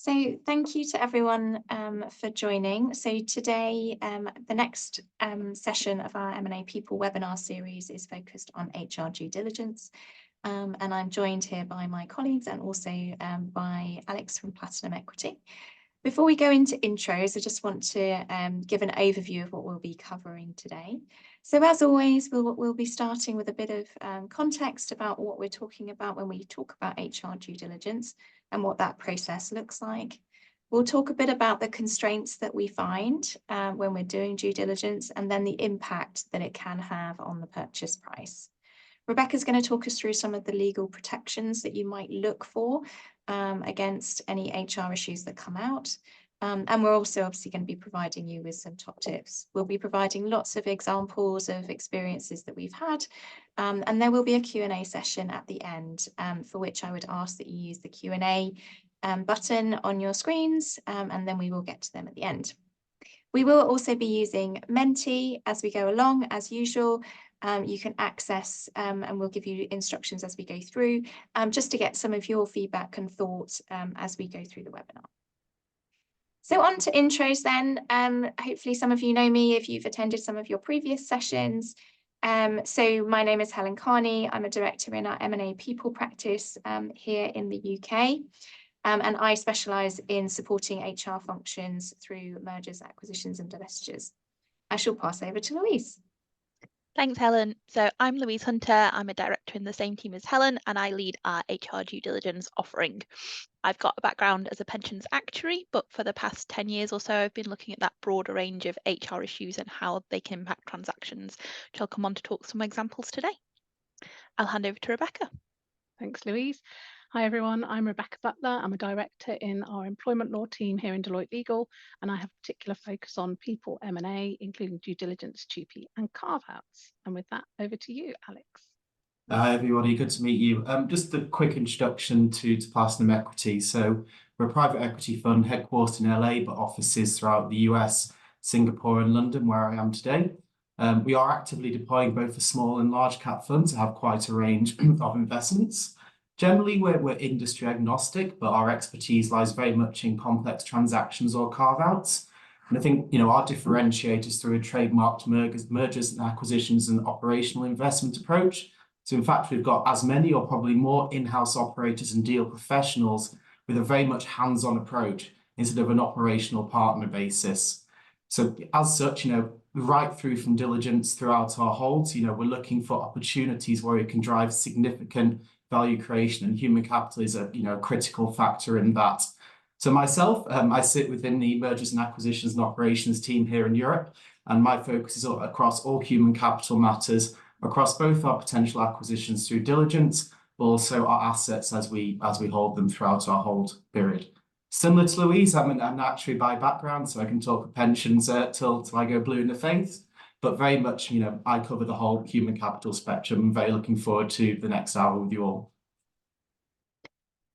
So thank you to everyone for joining. So today, the next session of our M&A People webinar series is focused on HR due diligence. And I'm joined here by my colleagues and also by Alex from Platinum Equity. Before we go into intros, I just want to give an overview of what we'll be covering today. So as always, we'll be starting with a bit of context about what we're talking about when we talk about HR due diligence and what that process looks like. We'll talk a bit about the constraints that we find when we're doing due diligence and then the impact that it can have on the purchase price. Rebecca's going to talk us through some of the legal protections that you might look for against any HR issues that come out. And we're also obviously going to be providing you with some top tips. We'll be providing lots of examples of experiences that we've had. And there will be a Q&A session at the end, for which I would ask that you use the Q&A button on your screens, and then we will get to them at the end. We will also be using Menti as we go along, as usual. You can access and we'll give you instructions as we go through, just to get some of your feedback and thoughts as we go through the webinar. So on to intros then. Hopefully some of you know me if you've attended some of your previous sessions. So my name is Helen Carney. I'm a director in our M&A People practice here in the UK. And I specialise in supporting HR functions through mergers, acquisitions and divestitures. I shall pass over to Louise. Thanks, Helen. So I'm Louise Hunter. I'm a director in the same team as Helen, and I lead our HR due diligence offering. I've got a background as a pensions actuary, but for the past 10 years or so, I've been looking at that broader range of HR issues and how they can impact transactions, which I'll come on to talk some examples today. I'll hand over to Rebecca. Thanks, Louise. Hi, everyone. I'm Rebecca Butler. I'm a director in our employment law team here in Deloitte Legal, and I have a particular focus on people M&A, including due diligence, TUPE, and carve-outs. And with that, over to you, Alex. Hi, everybody. Good to meet you. Just a quick introduction to Platinum Equity. So we're a private equity fund headquartered in LA, but offices throughout the US, Singapore, and London, where I am today. We are actively deploying both a small and large cap funds to have quite a range of investments. Generally, we're industry agnostic, but our expertise lies very much in complex transactions or carve-outs. And I think, our differentiators through a trademarked mergers and acquisitions and operational investment approach. So in fact, we've got as many or probably more in-house operators and deal professionals with a very much hands-on approach instead of an operational partner basis. So as such, right through from diligence throughout our holds, we're looking for opportunities where we can drive significant value creation, and human capital is a critical factor in that. So myself, I sit within the mergers and acquisitions and operations team here in Europe, and my focus is across all human capital matters, across both our potential acquisitions through diligence, but also our assets as we hold them throughout our hold period. Similar to Louise, I'm an actuary by background, so I can talk pensions till I go blue in the face. But very much, I cover the whole human capital spectrum. I'm very looking forward to the next hour with you all.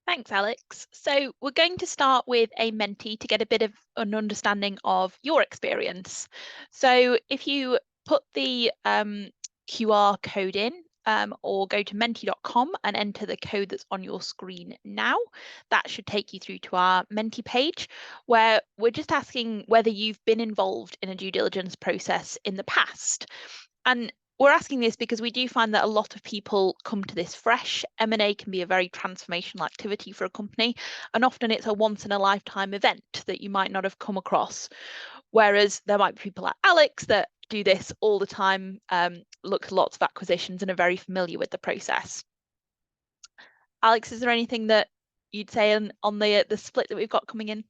Thanks, Alex. So we're going to start with a Menti to get a bit of an understanding of your experience. So if you put the QR code in, or go to menti.com and enter the code that's on your screen now. That should take you through to our Menti page, where we're just asking whether you've been involved in a due diligence process in the past. And we're asking this because we do find that a lot of people come to this fresh. M&A can be a very transformational activity for a company, and often it's a once-in-a-lifetime event that you might not have come across. Whereas there might be people like Alex that do this all the time, look at lots of acquisitions and are very familiar with the process. Alex, is there anything that you'd say on the split that we've got coming in?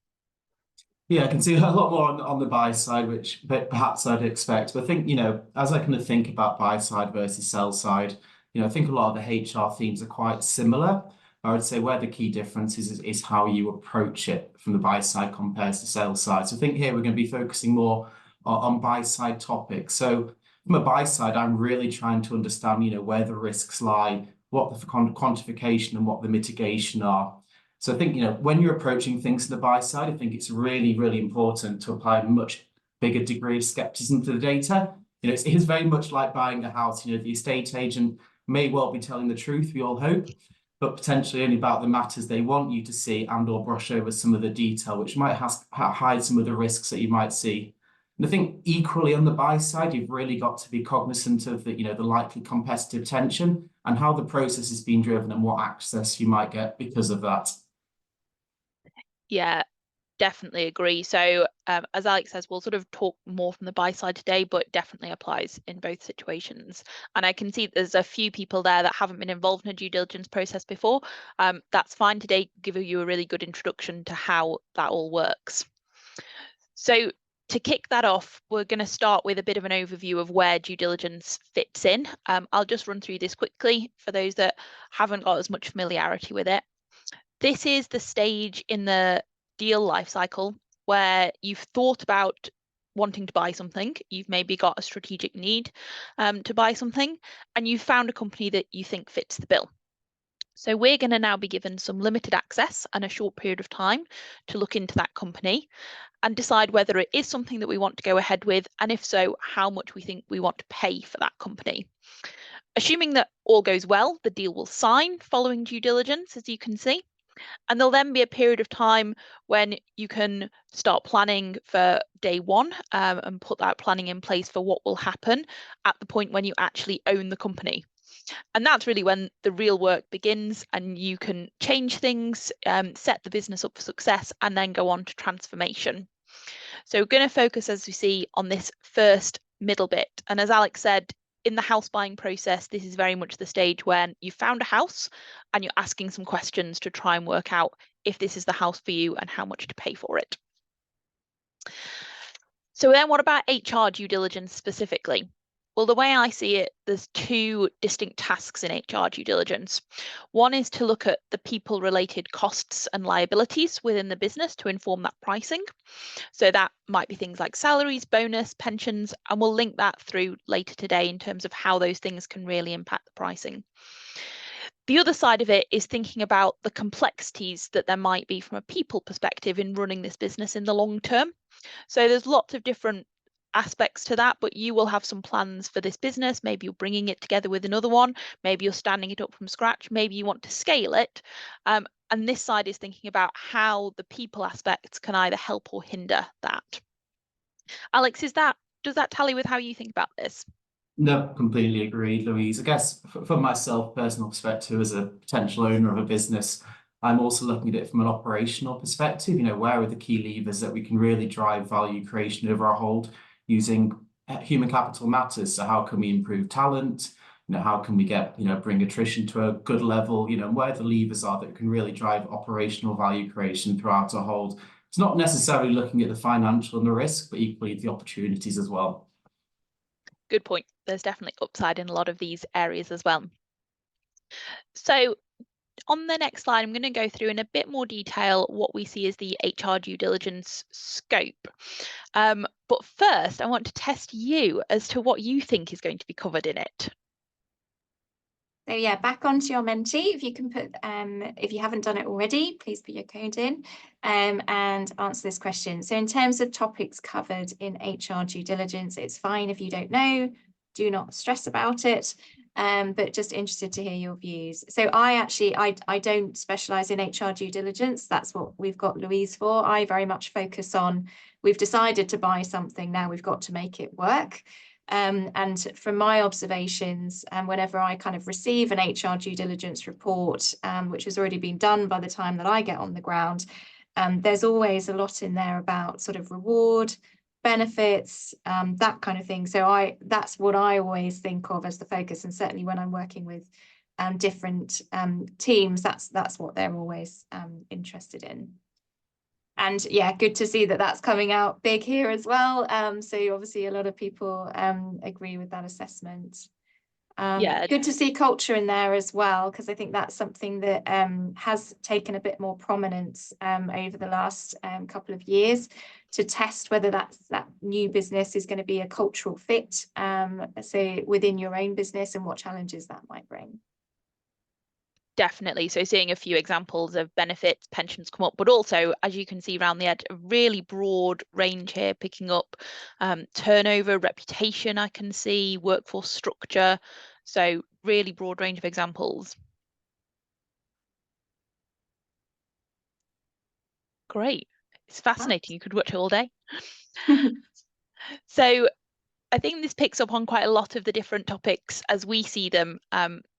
Yeah, I can see a lot more on the buy side, which perhaps I'd expect. But I think, as I kind of think about buy side versus sell side, I think a lot of the HR themes are quite similar. I would say where the key difference is how you approach it from the buy side compared to sell side. So I think here we're going to be focusing more on buy side topics. So from a buy side, I'm really trying to understand, where the risks lie, what the quantification and what the mitigation are. So I think, when you're approaching things to the buy side, I think it's really, really important to apply a much bigger degree of skepticism to the data. It is very much like buying a house. The estate agent may well be telling the truth, we all hope. but potentially only about the matters they want you to see, and or brush over some of the detail, which might hide some of the risks that you might see. And I think equally on the buy side, you've really got to be cognizant of the, the likely competitive tension and how the process is being driven and what access you might get because of that. Yeah, definitely agree. So as Alex says, we'll sort of talk more from the buy side today, but definitely applies in both situations. And I can see there's a few people there that haven't been involved in a due diligence process before. That's fine today, give you a really good introduction to how that all works. So to kick that off, we're going to start with a bit of an overview of where due diligence fits in. I'll just run through this quickly for those that haven't got as much familiarity with it. This is the stage in the deal life cycle where you've thought about wanting to buy something, you've maybe got a strategic need to buy something, and you've found a company that you think fits the bill. So we're going to now be given some limited access and a short period of time to look into that company and decide whether it is something that we want to go ahead with, and if so, how much we think we want to pay for that company. Assuming that all goes well, the deal will sign following due diligence, as you can see. And there'll then be a period of time when you can start planning for day one and put that planning in place for what will happen at the point when you actually own the company. And that's really when the real work begins and you can change things, set the business up for success, and then go on to transformation. So we're going to focus, as we see, on this first middle bit. And as Alex said, in the house buying process, this is very much the stage when you've found a house and you're asking some questions to try and work out if this is the house for you and how much to pay for it. So then what about HR due diligence specifically? Well, the way I see it, there's two distinct tasks in HR due diligence. One is to look at the people-related costs and liabilities within the business to inform that pricing. So that might be things like salaries, bonus, pensions, and we'll link that through later today in terms of how those things can really impact the pricing. The other side of it is thinking about the complexities that there might be from a people perspective in running this business in the long term. So there's lots of different aspects to that, but you will have some plans for this business. Maybe you're bringing it together with another one. Maybe you're standing it up from scratch. Maybe you want to scale it. And this side is thinking about how the people aspects can either help or hinder that. Alex, does that tally with how you think about this? No, completely agreed, Louise. I guess from myself, personal perspective as a potential owner of a business, I'm also looking at it from an operational perspective. Where are the key levers that we can really drive value creation over our hold using human capital matters? So how can we improve talent? How can we get, bring attrition to a good level? Where the levers are that can really drive operational value creation throughout our hold. It's not necessarily looking at the financial and the risk, but equally the opportunities as well. Good point. There's definitely upside in a lot of these areas as well. So on the next slide, I'm going to go through in a bit more detail what we see as the HR due diligence scope. But first, I want to test you as to what you think is going to be covered in it. So yeah, back onto your Menti. If you can put, if you haven't done it already, please put your code in and answer this question. So in terms of topics covered in HR due diligence, it's fine if you don't know, do not stress about it. But just interested to hear your views. So I don't specialize in HR due diligence. That's what we've got Louise for. I very much focus on, we've decided to buy something, now we've got to make it work. And from my observations, whenever I kind of receive an HR due diligence report, which has already been done by the time that I get on the ground, there's always a lot in there about sort of reward, benefits, that kind of thing. So that's what I always think of as the focus, and certainly when I'm working with different teams, that's what they're always interested in. And yeah, good to see that that's coming out big here as well. So obviously a lot of people agree with that assessment. Yeah, good to see culture in there as well, because I think that's something that has taken a bit more prominence over the last couple of years, to test whether that new business is going to be a cultural fit, so within your own business, and what challenges that might bring. Definitely. So seeing a few examples of benefits, pensions come up, but also, as you can see around the edge, a really broad range here, picking up turnover, reputation, I can see, workforce structure. So really broad range of examples. Great. It's fascinating. You could watch it all day. So I think this picks up on quite a lot of the different topics as we see them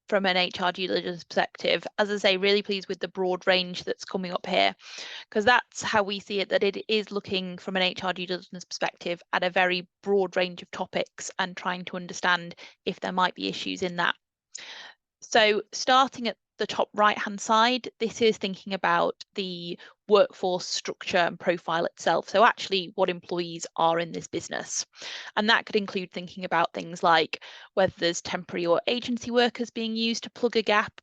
from an HR due diligence perspective. As I say, really pleased with the broad range that's coming up here, because that's how we see it, that it is looking from an HR due diligence perspective at a very broad range of topics and trying to understand if there might be issues in that. So starting at the top right hand side, this is thinking about the workforce structure and profile itself. So actually what employees are in this business. And that could include thinking about things like whether there's temporary or agency workers being used to plug a gap,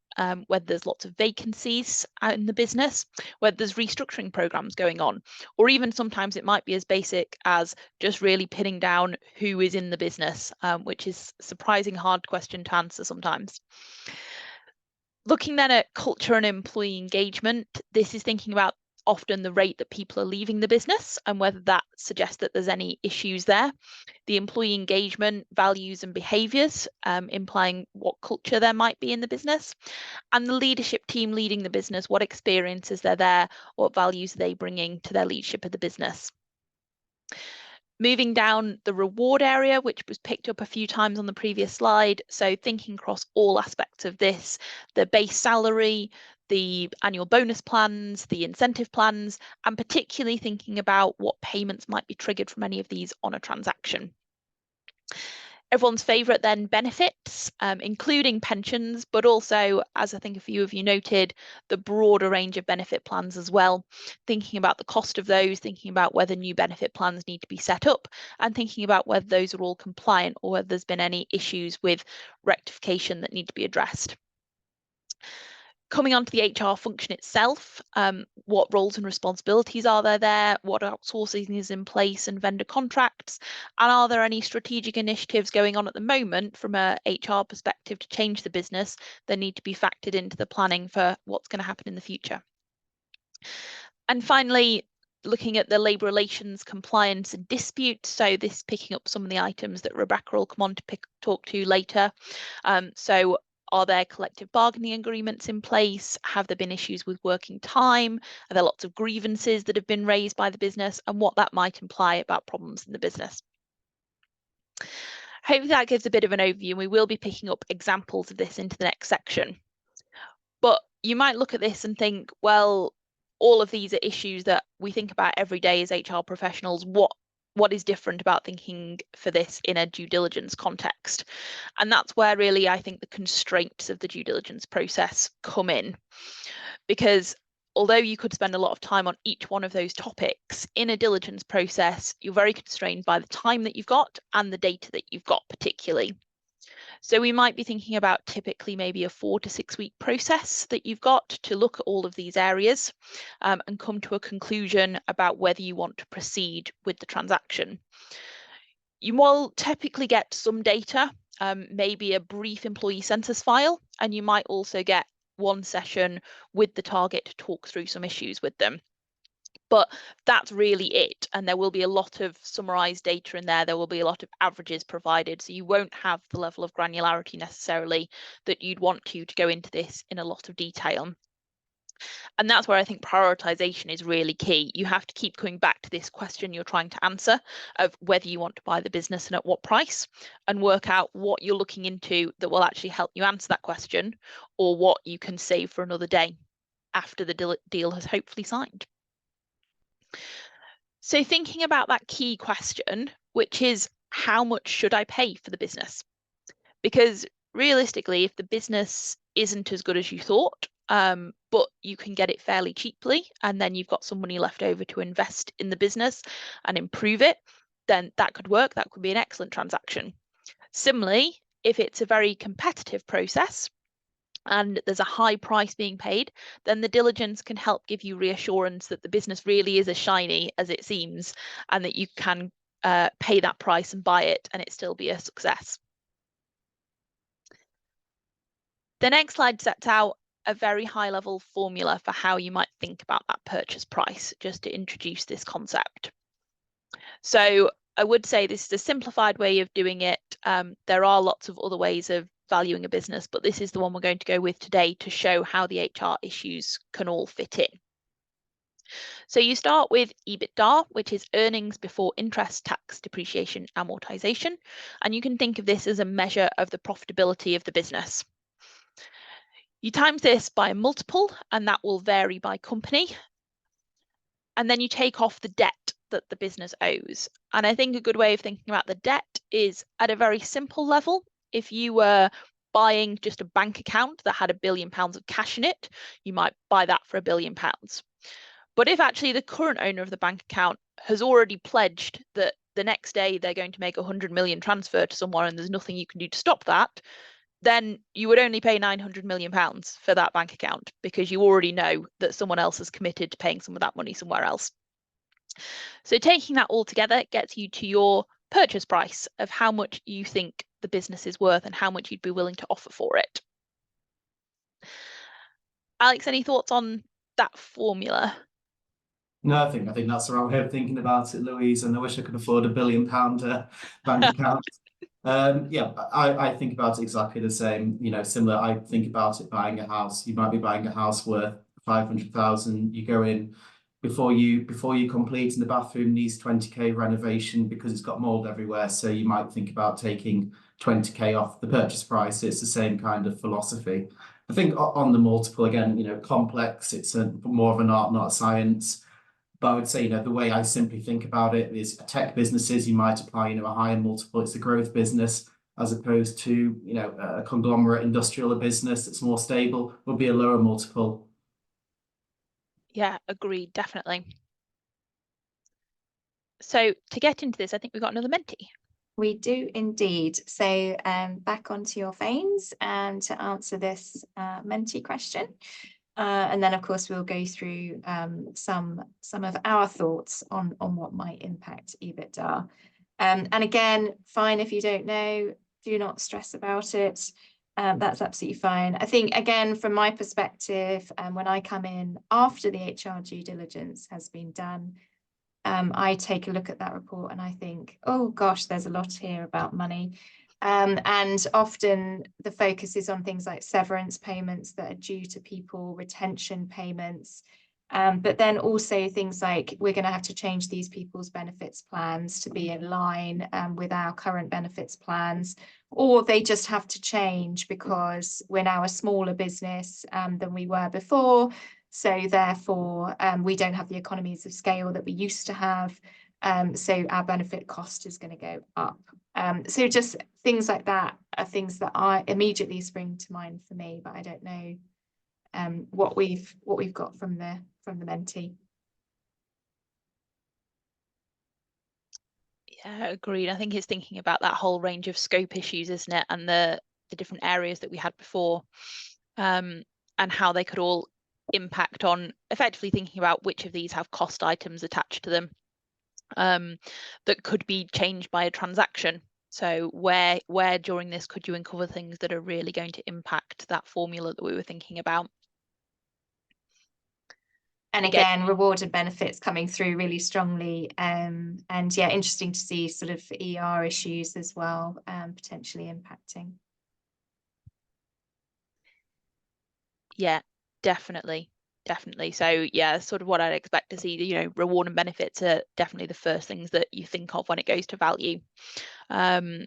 whether there's lots of vacancies out in the business, whether there's restructuring programs going on, or even sometimes it might be as basic as just really pinning down who is in the business, which is a surprising hard question to answer sometimes. Looking then at culture and employee engagement, this is thinking about often the rate that people are leaving the business and whether that suggests that there's any issues there. The employee engagement, values and behaviours, implying what culture there might be in the business. And the leadership team leading the business, what experiences they're there, what values are they bringing to their leadership of the business. Moving down the reward area, which was picked up a few times on the previous slide. So thinking across all aspects of this, the base salary, the annual bonus plans, the incentive plans, and particularly thinking about what payments might be triggered from any of these on a transaction. Everyone's favourite then, benefits, including pensions, but also, as I think a few of you noted, the broader range of benefit plans as well. Thinking about the cost of those, thinking about whether new benefit plans need to be set up, and thinking about whether those are all compliant or whether there's been any issues with rectification that need to be addressed. Coming on to the HR function itself, what roles and responsibilities are there, what outsourcing is in place and vendor contracts, and are there any strategic initiatives going on at the moment from a HR perspective to change the business that need to be factored into the planning for what's going to happen in the future. And finally, looking at the labour relations, compliance and dispute. So this picking up some of the items that Rebecca will come on to talk to later. So are there collective bargaining agreements in place? Have there been issues with working time? Are there lots of grievances that have been raised by the business and what that might imply about problems in the business? Hopefully that gives a bit of an overview, and we will be picking up examples of this into the next section. But you might look at this and think, well, all of these are issues that we think about every day as HR professionals. What is different about thinking for this in a due diligence context? And that's where really I think the constraints of the due diligence process come in. Because although you could spend a lot of time on each one of those topics, in a diligence process, you're very constrained by the time that you've got and the data that you've got particularly. So we might be thinking about typically maybe a 4 to 6 week process that you've got to look at all of these areas and come to a conclusion about whether you want to proceed with the transaction. You will typically get some data, maybe a brief employee census file, and you might also get one session with the target to talk through some issues with them. But that's really it. And there will be a lot of summarized data in there. There will be a lot of averages provided. So you won't have the level of granularity necessarily that you'd want to go into this in a lot of detail. And that's where I think prioritization is really key. You have to keep coming back to this question you're trying to answer of whether you want to buy the business and at what price, and work out what you're looking into that will actually help you answer that question, or what you can save for another day after the deal has hopefully signed. So thinking about that key question, which is how much should I pay for the business? Because realistically, if the business isn't as good as you thought, but you can get it fairly cheaply, and then you've got some money left over to invest in the business and improve it, then that could work. That could be an excellent transaction. Similarly, if it's a very competitive process, and there's a high price being paid, then the diligence can help give you reassurance that the business really is as shiny as it seems, and that you can pay that price and buy it and it still be a success. The next slide sets out a very high level formula for how you might think about that purchase price, just to introduce this concept. So I would say this is a simplified way of doing it. There are lots of other ways of valuing a business, but this is the one we're going to go with today to show how the HR issues can all fit in. So you start with EBITDA, which is earnings before interest, tax, depreciation, amortization. And you can think of this as a measure of the profitability of the business. You times this by a multiple, and that will vary by company. And then you take off the debt that the business owes. And I think a good way of thinking about the debt is at a very simple level. If you were buying just a bank account that had £1 billion of cash in it, you might buy that for £1 billion. But if actually the current owner of the bank account has already pledged that the next day they're going to make 100 million transfer to someone and there's nothing you can do to stop that, then you would only pay £900 million for that bank account because you already know that someone else has committed to paying some of that money somewhere else. So taking that all together gets you to your purchase price of how much you think the business is worth and how much you'd be willing to offer for it. Alex, any thoughts on that formula? No, I think that's the right way of thinking about it, Louise. And I wish I could afford £1 billion bank account. Yeah, I think about it exactly the same. You know, similar. I think about it buying a house. You might be buying a house worth 500,000. You go in before you complete, and the bathroom needs 20k renovation because it's got mold everywhere. So you might think about taking 20k off the purchase price. It's the same kind of philosophy. I think on the multiple again, you know, complex. It's more of an art, not a science. But I would say, you know, the way I simply think about it is tech businesses, you might apply, you know, a higher multiple. It's a growth business, as opposed to, you know, a conglomerate industrial business that's more stable would be a lower multiple. Yeah, agreed, definitely. So to get into this, I think we've got another Menti. We do indeed. So back onto your phones and to answer this Menti question. And then, of course, we'll go through some of our thoughts on what might impact EBITDA. And again, fine if you don't know, do not stress about it. That's absolutely fine. I think, again, from my perspective, when I come in after the HR due diligence has been done, I take a look at that report and I think, oh gosh, there's a lot here about money. And often the focus is on things like severance payments that are due to people, retention payments, but then also things like we're going to have to change these people's benefits plans to be in line with our current benefits plans, or they just have to change because we're now a smaller business than we were before. So therefore, we don't have the economies of scale that we used to have. So our benefit cost is going to go up. So just things like that are things that I immediately spring to mind for me, but I don't know what we've got from the Menti. Yeah, agreed. I think it's thinking about that whole range of scope issues, isn't it? And the different areas that we had before, and how they could all impact on effectively thinking about which of these have cost items attached to them that could be changed by a transaction. So where during this could you uncover things that are really going to impact that formula that we were thinking about? And again, reward and benefits coming through really strongly. And yeah, interesting to see sort of ER issues as well, potentially impacting. Yeah, definitely. So yeah, sort of what I'd expect to see, you know, reward and benefits are definitely the first things that you think of when it goes to value. So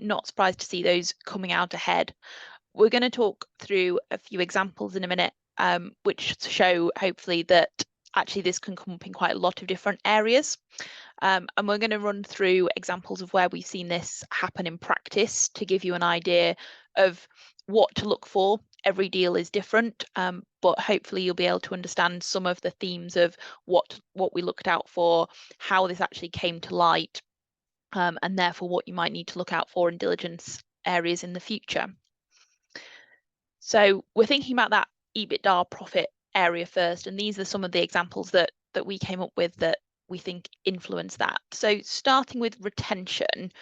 not surprised to see those coming out ahead. We're going to talk through a few examples in a minute, which show hopefully that actually this can come up in quite a lot of different areas. And we're going to run through examples of where we've seen this happen in practice to give you an idea of what to look for. Every deal is different, but hopefully you'll be able to understand some of the themes of what we looked out for, how this actually came to light, and therefore what you might need to look out for in diligence areas in the future. So we're thinking about that EBITDA profit area first, and these are some of the examples that we came up with that we think influence that. So starting with retention,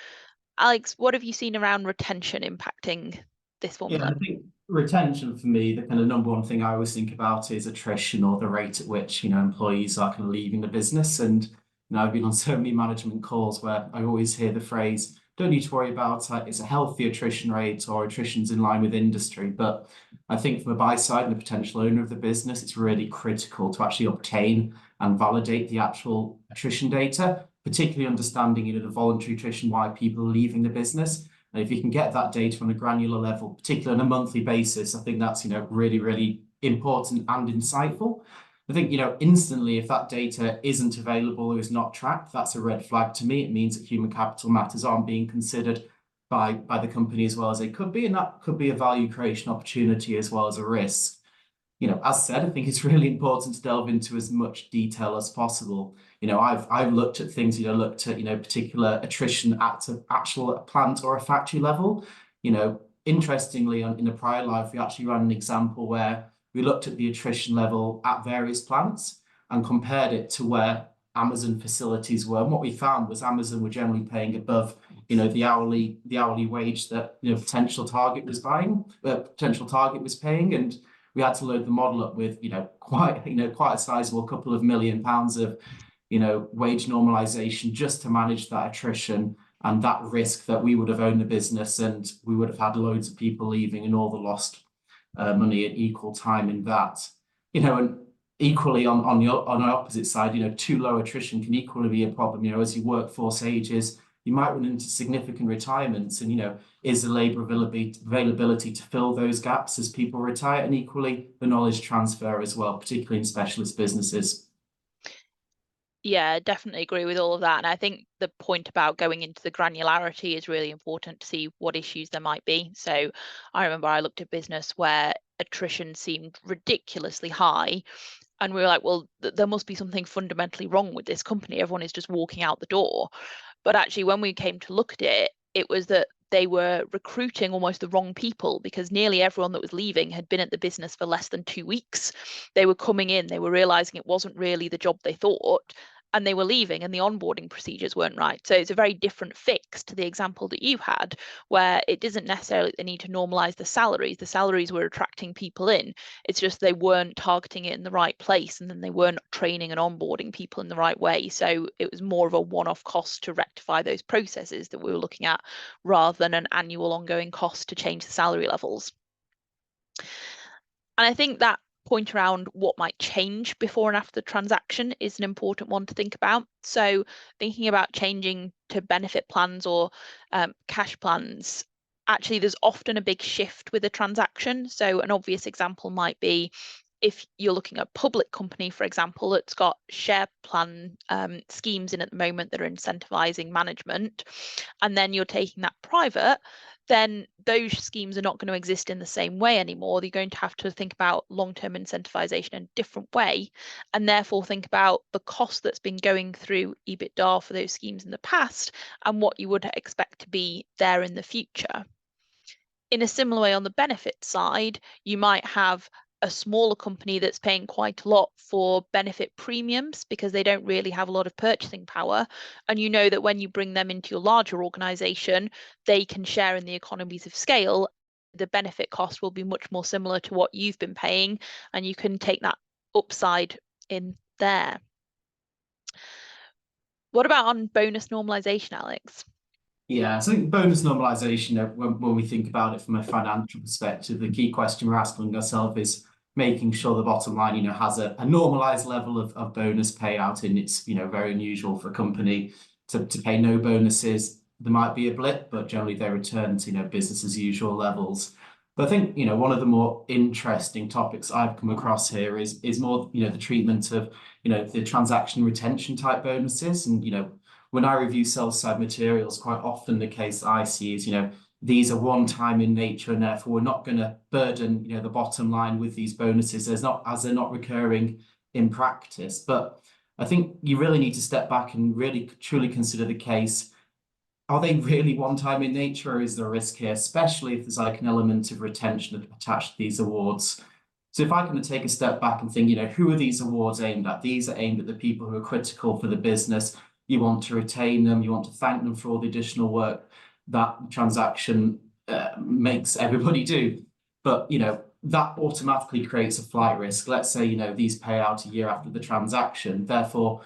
Alex, what have you seen around retention impacting this formula? Yeah, I think retention for me, the kind of number one thing I always think about is attrition, or the rate at which, you know, employees are kind of leaving the business. And you know, I've been on so many management calls where I always hear the phrase, don't need to worry about it's a healthy attrition rate or attrition's in line with industry. But I think from a buy side and the potential owner of the business, it's really critical to actually obtain and validate the actual attrition data, particularly understanding, the voluntary attrition, why people are leaving the business. And if you can get that data on a granular level, particularly on a monthly basis, I think that's, really, really important and insightful. I think, instantly, if that data isn't available or is not tracked, that's a red flag to me. It means that human capital matters aren't being considered by the company as well as they could be, and that could be a value creation opportunity as well as a risk. As said, I think it's really important to delve into as much detail as possible. I've looked at things, particular attrition at an actual plant or a factory level. Interestingly, in a prior life, we actually ran an example where we looked at the attrition level at various plants and compared it to where Amazon facilities were. And what we found was Amazon were generally paying above, the hourly wage that potential target was paying, and we had to load the model up with quite a sizable couple of £1 million of wage normalization just to manage that attrition and that risk that we would have owned the business and we would have had loads of people leaving and all the lost money at equal time in that. And equally on the opposite side, too low attrition can equally be a problem. As your workforce ages, you might run into significant retirements, and is the labour availability to fill those gaps as people retire, and equally the knowledge transfer as well, particularly in specialist businesses. Yeah, definitely agree with all of that. And I think the point about going into the granularity is really important to see what issues there might be. So I remember I looked at business where attrition seemed ridiculously high. And we were like, well, there must be something fundamentally wrong with this company. Everyone is just walking out the door. But actually, when we came to look at it, it was that they were recruiting almost the wrong people, because nearly everyone that was leaving had been at the business for less than 2 weeks. They were coming in, they were realizing it wasn't really the job they thought, and they were leaving, and the onboarding procedures weren't right. So it's a very different fix to the example that you had, where it isn't necessarily they need to normalize the salaries. The salaries were attracting people in. It's just they weren't targeting it in the right place, and then they weren't training and onboarding people in the right way. So it was more of a one-off cost to rectify those processes that we were looking at, rather than an annual ongoing cost to change the salary levels. And I think that point around what might change before and after the transaction is an important one to think about. So thinking about changing to benefit plans or cash plans, actually there's often a big shift with a transaction. So an obvious example might be if you're looking at a public company, for example, that's got share plan schemes in at the moment that are incentivizing management, and then you're taking that private, then those schemes are not going to exist in the same way anymore. You're going to have to think about long-term incentivization in a different way, and therefore think about the cost that's been going through EBITDA for those schemes in the past and what you would expect to be there in the future. In a similar way, on the benefit side, you might have a smaller company that's paying quite a lot for benefit premiums because they don't really have a lot of purchasing power. And you know that when you bring them into your larger organization, they can share in the economies of scale. The benefit cost will be much more similar to what you've been paying, and you can take that upside in there. What about on bonus normalization, Alex? Yeah, so I think bonus normalization, when we think about it from a financial perspective, the key question we're asking ourselves is making sure the bottom line, has a normalized level of bonus payout. And it's, very unusual for a company to pay no bonuses. There might be a blip, but generally they return to, business as usual levels. But I think, one of the more interesting topics I've come across here is more, the treatment of, the transaction retention type bonuses. And, when I review sell-side materials, quite often the case I see is, these are one-time in nature, and therefore we're not going to burden, the bottom line with these bonuses as they're not recurring in practice. But I think you really need to step back and really truly consider the case. Are they really one-time in nature, or is there a risk here, especially if there's like an element of retention attached to these awards? So if I can take a step back and think, who are these awards aimed at? These are aimed at the people who are critical for the business. You want to retain them, you want to thank them for all the additional work that transaction makes everybody do. But, that automatically creates a flight risk. Let's say, these pay out a year after the transaction. Therefore,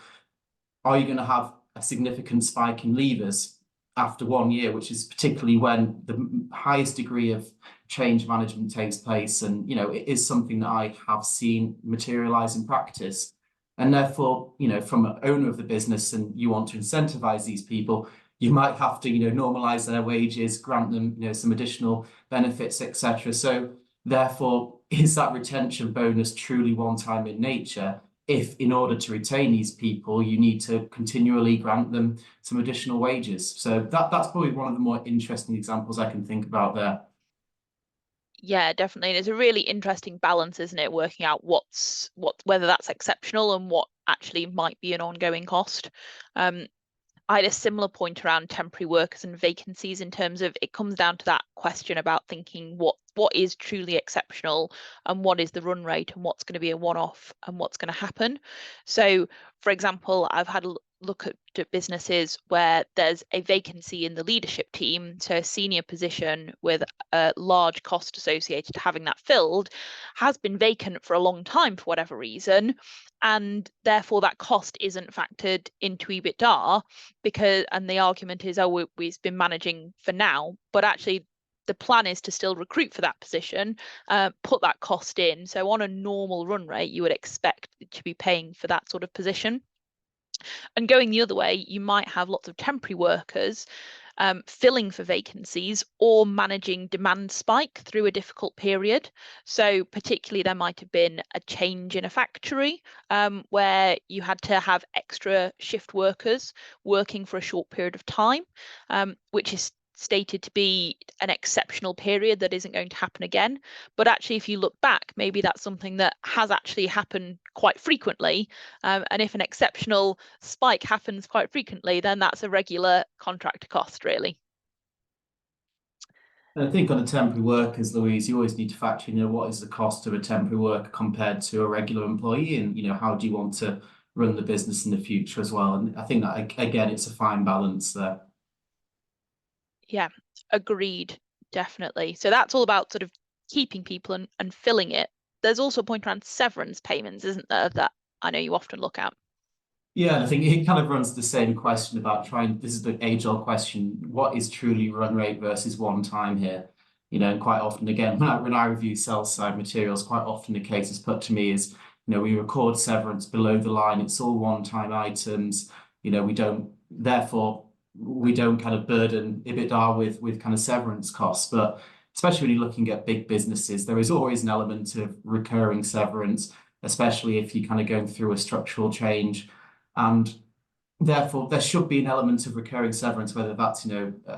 are you going to have a significant spike in leavers after 1 year, which is particularly when the highest degree of change management takes place. And, it is something that I have seen materialize in practice. And therefore, from an owner of the business and you want to incentivize these people, you might have to, normalize their wages, grant them, some additional benefits, etc. So therefore, is that retention bonus truly one-time in nature? If in order to retain these people, you need to continually grant them some additional wages. So that's probably one of the more interesting examples I can think about there. Yeah, definitely. And it's a really interesting balance, isn't it? Working out whether that's exceptional and what actually might be an ongoing cost. I had a similar point around temporary workers and vacancies in terms of it comes down to that question about thinking what is truly exceptional and what is the run rate and what's going to be a one-off and what's going to happen. So, for example, I've had a look at businesses where there's a vacancy in the leadership team, so a senior position with a large cost associated to having that filled has been vacant for a long time for whatever reason, and therefore that cost isn't factored into EBITDA and the argument is, oh, we've been managing for now, but actually the plan is to still recruit for that position, put that cost in. So on a normal run rate, you would expect to be paying for that sort of position. And going the other way, you might have lots of temporary workers filling for vacancies or managing demand spike through a difficult period. So particularly there might have been a change in a factory where you had to have extra shift workers working for a short period of time, which is stated to be an exceptional period that isn't going to happen again. But actually, if you look back, maybe that's something that has actually happened quite frequently. And if an exceptional spike happens quite frequently, then that's a regular contractor cost, really. And I think on the temporary workers, Louise, you always need to factor in, what is the cost of a temporary worker compared to a regular employee, and how do you want to run the business in the future as well. And I think that again, it's a fine balance there. Yeah, agreed, definitely. So that's all about sort of keeping people and filling it. There's also a point around severance payments, isn't there, that I know you often look at? Yeah, and I think it kind of runs the same question about this is the age-old question, what is truly run rate versus one time here? And quite often, again, when I review sell-side materials, quite often the case is put to me is, we record severance below the line, it's all one-time items, therefore we don't kind of burden EBITDA with kind of severance costs. But especially when you're looking at big businesses, there is always an element of recurring severance, especially if you're kind of going through a structural change. And therefore, there should be an element of recurring severance, whether that's,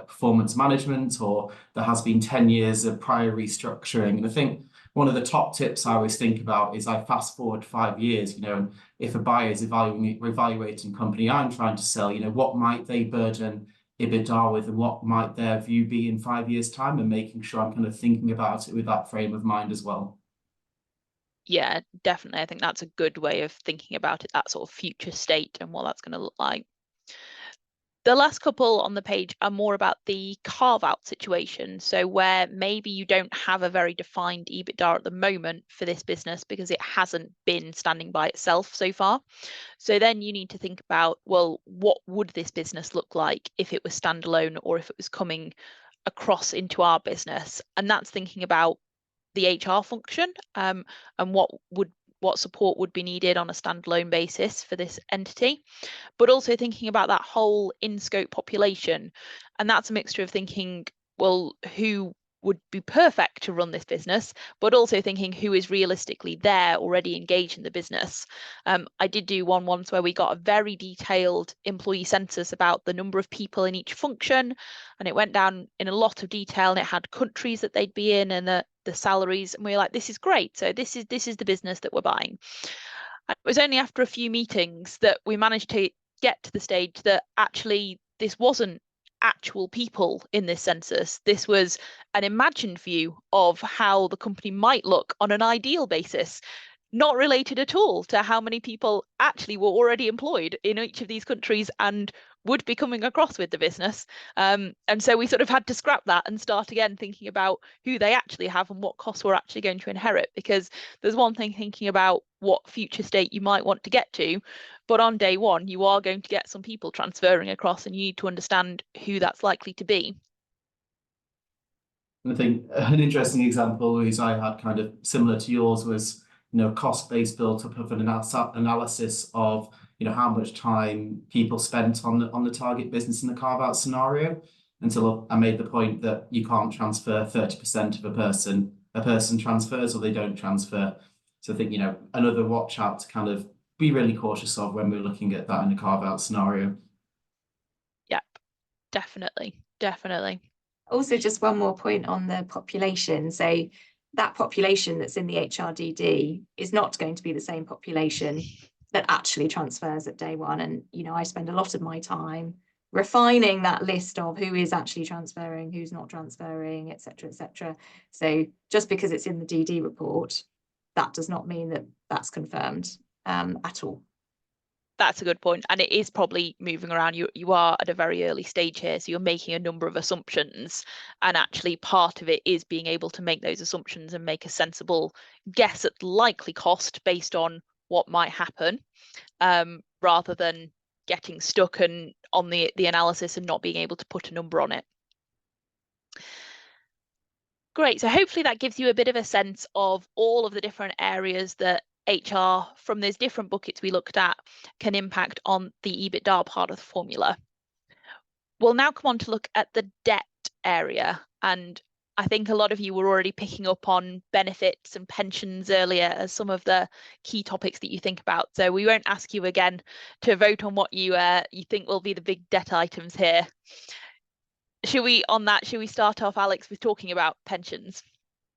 performance management or there has been 10 years of prior restructuring. And I think one of the top tips I always think about is I fast forward 5 years, and if a buyer is evaluating company I'm trying to sell, what might they burden EBITDA with and what might their view be in 5 years' time, and making sure I'm kind of thinking about it with that frame of mind as well. Yeah, definitely. I think that's a good way of thinking about it, that sort of future state and what that's going to look like. The last couple on the page are more about the carve-out situation. So where maybe you don't have a very defined EBITDA at the moment for this business because it hasn't been standing by itself so far. So then you need to think about, well, what would this business look like if it was standalone or if it was coming across into our business? And that's thinking about the HR function and what support would be needed on a standalone basis for this entity, but also thinking about that whole in-scope population. And that's a mixture of thinking, well, who would be perfect to run this business, but also thinking who is realistically there already engaged in the business. I did do one once where we got a very detailed employee census about the number of people in each function, and it went down in a lot of detail, and it had countries that they'd be in and the salaries, and we were like, this is great. So this is the business that we're buying. And it was only after a few meetings that we managed to get to the stage that actually this wasn't actual people in this census. This was an imagined view of how the company might look on an ideal basis, not related at all to how many people actually were already employed in each of these countries and would be coming across with the business. And so we sort of had to scrap that and start again thinking about who they actually have and what costs we're actually going to inherit, because there's one thing thinking about what future state you might want to get to, but on day one you are going to get some people transferring across, and you need to understand who that's likely to be. I think an interesting example is I had kind of similar to yours was, cost base built up of an analysis of, how much time people spent on the target business in the carve out scenario, until I made the point that you can't transfer 30% of a person transfers or they don't transfer. So I think, another watch out to kind of be really cautious of when we're looking at that in a carve out scenario. Yep, definitely. Also, just one more point on the population. So that population that's in the HRDD is not going to be the same population that actually transfers at day one. And, I spend a lot of my time refining that list of who is actually transferring, who's not transferring, et cetera, et cetera. So just because it's in the DD report, that does not mean that that's confirmed at all. That's a good point, and it is probably moving around. You are at a very early stage here, so you're making a number of assumptions, and actually part of it is being able to make those assumptions and make a sensible guess at likely cost based on what might happen, rather than getting stuck on the analysis and not being able to put a number on it. Great, so hopefully that gives you a bit of a sense of all of the different areas that HR, from those different buckets we looked at, can impact on the EBITDA part of the formula. We'll now come on to look at the debt area, and I think a lot of you were already picking up on benefits and pensions earlier as some of the key topics that you think about. So we won't ask you again to vote on what you think will be the big debt items here. Should we start off, Alex, with talking about pensions?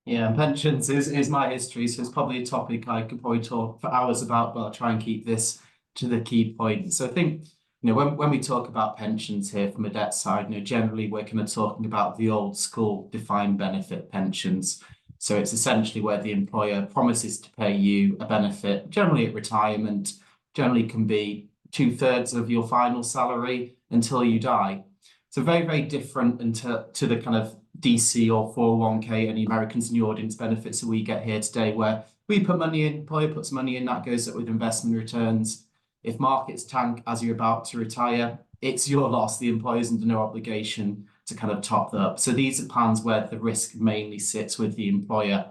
Yeah, pensions is my history, so it's probably a topic I could probably talk for hours about, but I'll try and keep this to the key point. So I think, when we talk about pensions here from a debt side, generally we're kind of talking about the old school defined benefit pensions. So it's essentially where the employer promises to pay you a benefit, generally at retirement, generally can be 2/3 of your final salary until you die. So very, very different to the kind of DC or 401k, any Americans in the audience benefits that we get here today, where we put money in, employer puts money in, that goes up with investment returns. If markets tank as you're about to retire, it's your loss. The employer's under no obligation to kind of top that up. So these are plans where the risk mainly sits with the employer.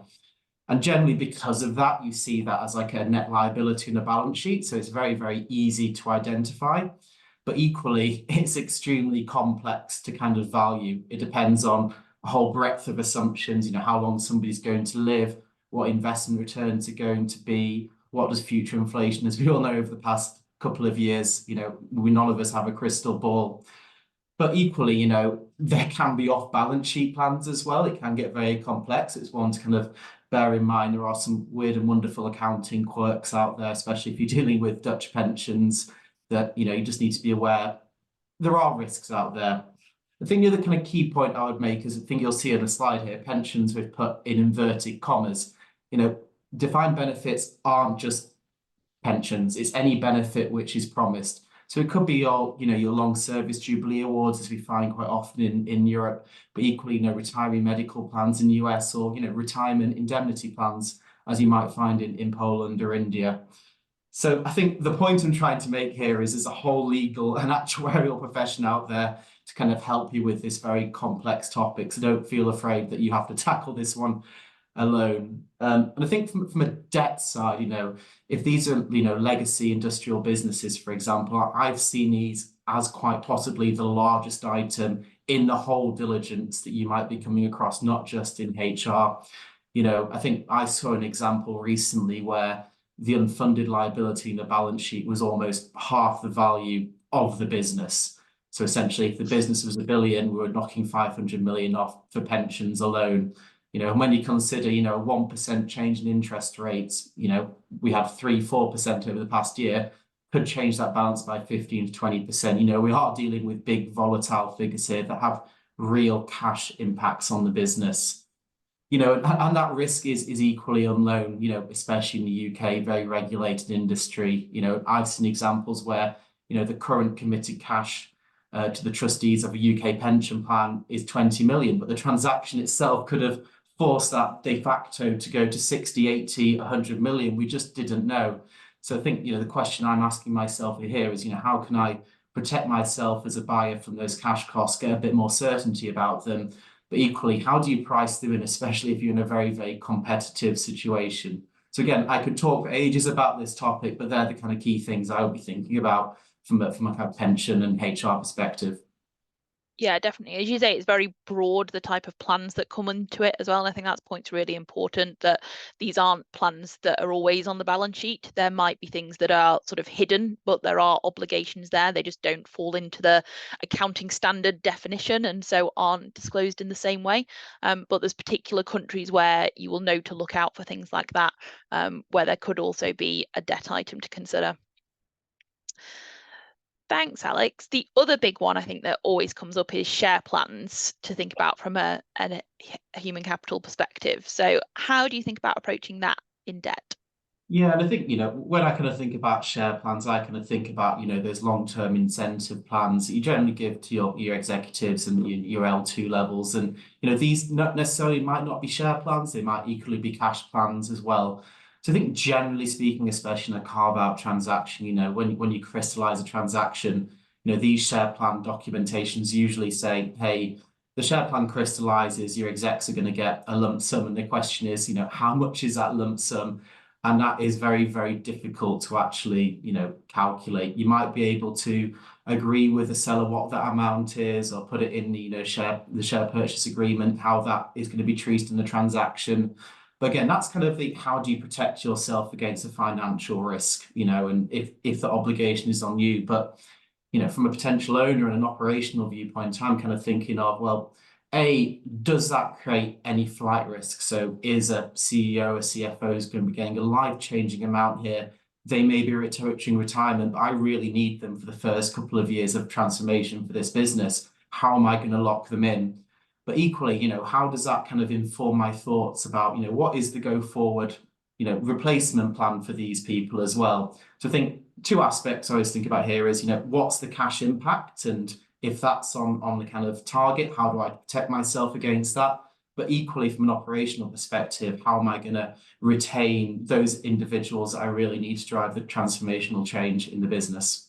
And generally because of that, you see that as like a net liability in a balance sheet. So it's very, very easy to identify. But equally, it's extremely complex to kind of value. It depends on a whole breadth of assumptions, how long somebody's going to live, what investment returns are going to be, what does future inflation, as we all know over the past couple of years, none of us have a crystal ball. But equally, there can be off-balance sheet plans as well. It can get very complex. It's one to kind of bear in mind. There are some weird and wonderful accounting quirks out there, especially if you're dealing with Dutch pensions, that you just need to be aware there are risks out there. I think the other kind of key point I would make is, I think you'll see on the slide here, pensions we've put in inverted commas. Defined benefits aren't just pensions, it's any benefit which is promised. So it could be your long service jubilee awards, as we find quite often in Europe, but equally, retiree medical plans in the US, or retirement indemnity plans, as you might find in Poland or India. So I think the point I'm trying to make here is there's a whole legal and actuarial profession out there to kind of help you with this very complex topic. So don't feel afraid that you have to tackle this one alone. And I think from a debt side, if these are, legacy industrial businesses, for example, I've seen these as quite possibly the largest item in the whole diligence that you might be coming across, not just in HR. I think I saw an example recently where the unfunded liability in the balance sheet was almost half the value of the business. So essentially, if the business was $1 billion, we were knocking 500 million off for pensions alone. And when you consider, a 1% change in interest rates, we had 3-4% over the past year, could change that balance by 15 to 20%. We are dealing with big volatile figures here that have real cash impacts on the business. And that risk is equally unknown, especially in the UK, very regulated industry. I've seen examples where, the current committed cash to the trustees of a UK pension plan is 20 million, but the transaction itself could have forced that de facto to go to 60, 80, 100 million. We just didn't know. So I think, the question I'm asking myself here is, how can I protect myself as a buyer from those cash costs, get a bit more certainty about them, but equally, how do you price them in, especially if you're in a very, very competitive situation? So again, I could talk for ages about this topic, but they're the kind of key things I would be thinking about from a kind of pension and HR perspective. Yeah, definitely. As you say, it's very broad, the type of plans that come into it as well. And I think that point's really important, that these aren't plans that are always on the balance sheet. There might be things that are sort of hidden, but there are obligations there. They just don't fall into the accounting standard definition and so aren't disclosed in the same way. But there's particular countries where you will know to look out for things like that, where there could also be a debt item to consider. Thanks, Alex. The other big one I think that always comes up is share plans to think about from a human capital perspective. So how do you think about approaching that in debt? Yeah, and I think, when I kind of think about share plans, I kind of think about, those long-term incentive plans that you generally give to your executives and your L2 levels. And, these not necessarily might not be share plans, they might equally be cash plans as well. So I think generally speaking, especially in a carve-out transaction, when you crystallize a transaction, these share plan documentations usually say, hey, the share plan crystallizes, your execs are going to get a lump sum. And the question is, how much is that lump sum? And that is very, very difficult to actually, calculate. You might be able to agree with the seller what that amount is, or put it in the share purchase agreement, how that is going to be treated in the transaction. But again, that's kind of the how do you protect yourself against a financial risk, and if the obligation is on you. But from a potential owner and an operational viewpoint, I'm kind of thinking of, well, does that create any flight risk? So is a CEO, a CFO is going to be getting a life-changing amount here? They may be approaching retirement, but I really need them for the first couple of years of transformation for this business. How am I going to lock them in? But equally, how does that kind of inform my thoughts about, what is the go forward, replacement plan for these people as well? So I think two aspects I always think about here is, what's the cash impact? And if that's on the kind of target, how do I protect myself against that? But equally, from an operational perspective, how am I going to retain those individuals that I really need to drive the transformational change in the business?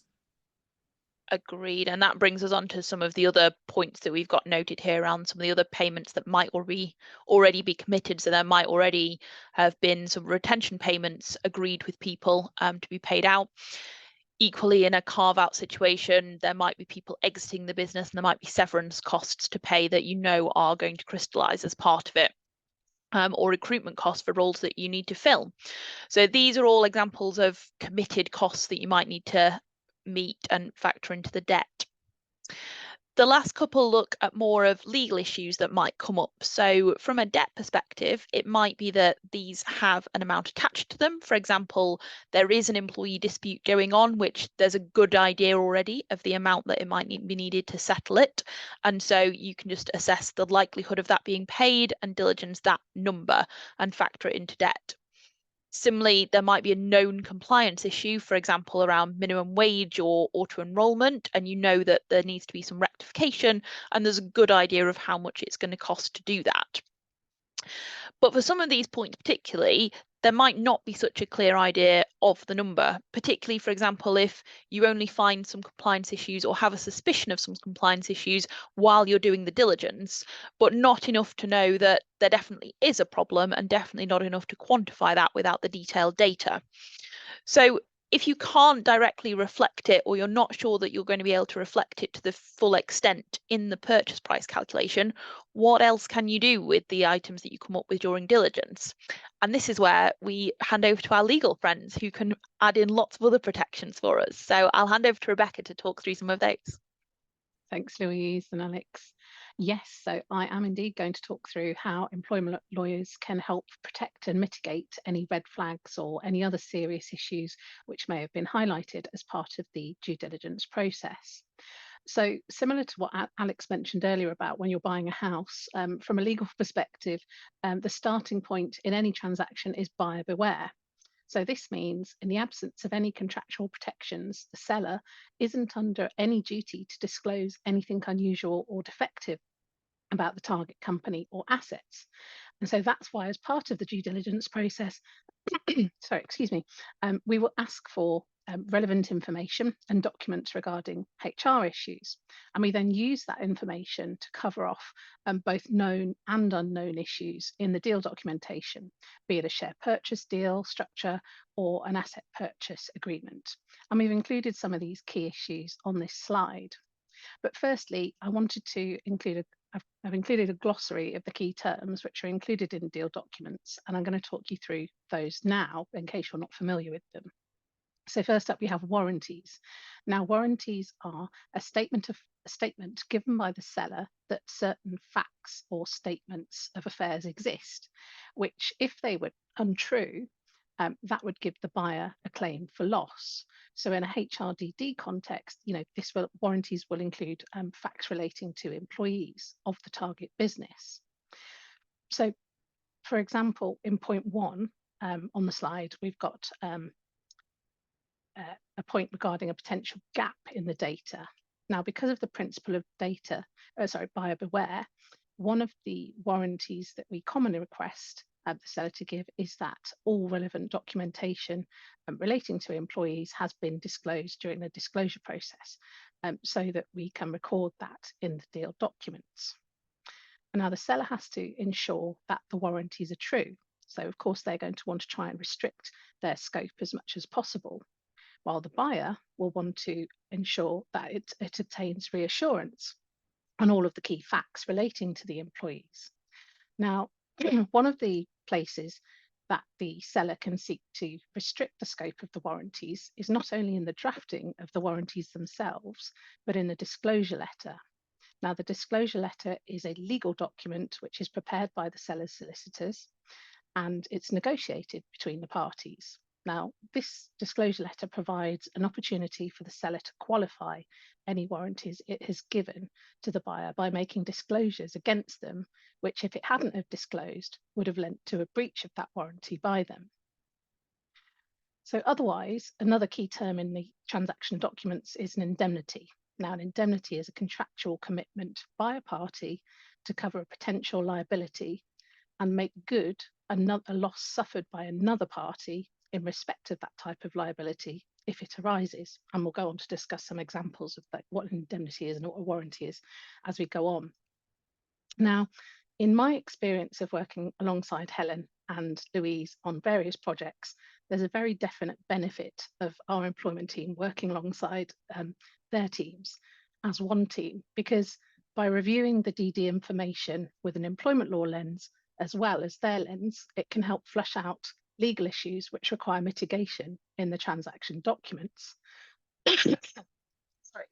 Agreed. And that brings us on to some of the other points that we've got noted here around some of the other payments that might already be committed. So there might already have been some retention payments agreed with people to be paid out. Equally, in a carve-out situation, there might be people exiting the business and there might be severance costs to pay that are going to crystallize as part of it, or recruitment costs for roles that you need to fill. So these are all examples of committed costs that you might need to meet and factor into the debt. The last couple look at more of legal issues that might come up. So from a debt perspective, it might be that these have an amount attached to them. For example, there is an employee dispute going on, which there's a good idea already of the amount that it might be needed to settle it. And so you can just assess the likelihood of that being paid and diligence that number and factor it into debt. Similarly, there might be a known compliance issue, for example, around minimum wage or auto-enrollment, and that there needs to be some rectification, and there's a good idea of how much it's going to cost to do that. But for some of these points particularly, there might not be such a clear idea of the number, particularly, for example, if you only find some compliance issues or have a suspicion of some compliance issues while you're doing the diligence, but not enough to know that there definitely is a problem and definitely not enough to quantify that without the detailed data. So if you can't directly reflect it, or you're not sure that you're going to be able to reflect it to the full extent in the purchase price calculation, what else can you do with the items that you come up with during diligence? And this is where we hand over to our legal friends who can add in lots of other protections for us. So I'll hand over to Rebecca to talk through some of those. Thanks, Louise and Alex. Yes, so I am indeed going to talk through how employment lawyers can help protect and mitigate any red flags or any other serious issues which may have been highlighted as part of the due diligence process. So similar to what Alex mentioned earlier about when you're buying a house, from a legal perspective, the starting point in any transaction is buyer beware. So this means in the absence of any contractual protections, the seller isn't under any duty to disclose anything unusual or defective about the target company or assets. And so that's why, as part of the due diligence process, sorry, excuse me, we will ask for relevant information and documents regarding HR issues. And we then use that information to cover off both known and unknown issues in the deal documentation, be it a share purchase deal structure or an asset purchase agreement. And we've included some of these key issues on this slide. But firstly, I wanted to include I've included a glossary of the key terms which are included in deal documents, and I'm going to talk you through those now in case you're not familiar with them. So first up, we have warranties. Now, warranties are a statement given by the seller that certain facts or statements of affairs exist, which, if they were untrue, that would give the buyer a claim for loss. So in a HRDD context, warranties will include facts relating to employees of the target business. So, for example, in point 1 on the slide, we've got a point regarding a potential gap in the data. Now, because of the principle of buyer beware, one of the warranties that we commonly request the seller to give is that all relevant documentation relating to employees has been disclosed during the disclosure process, so that we can record that in the deal documents. And now the seller has to ensure that the warranties are true. So of course they're going to want to try and restrict their scope as much as possible, while the buyer will want to ensure that it obtains reassurance on all of the key facts relating to the employees. Now, one of the places that the seller can seek to restrict the scope of the warranties is not only in the drafting of the warranties themselves, but in the disclosure letter. Now, the disclosure letter is a legal document which is prepared by the seller's solicitors, and it's negotiated between the parties. Now, this disclosure letter provides an opportunity for the seller to qualify any warranties it has given to the buyer by making disclosures against them, which, if it hadn't have disclosed, would have led to a breach of that warranty by them. So otherwise, another key term in the transaction documents is an indemnity. Now, an indemnity is a contractual commitment by a party to cover a potential liability and make good a loss suffered by another party in respect of that type of liability if it arises. And we'll go on to discuss some examples of what an indemnity is and what a warranty is as we go on. Now, in my experience of working alongside Helen and Louise on various projects, there's a very definite benefit of our employment team working alongside their teams as one team, because by reviewing the DD information with an employment law lens as well as their lens, it can help flush out legal issues which require mitigation in the transaction documents. Sorry.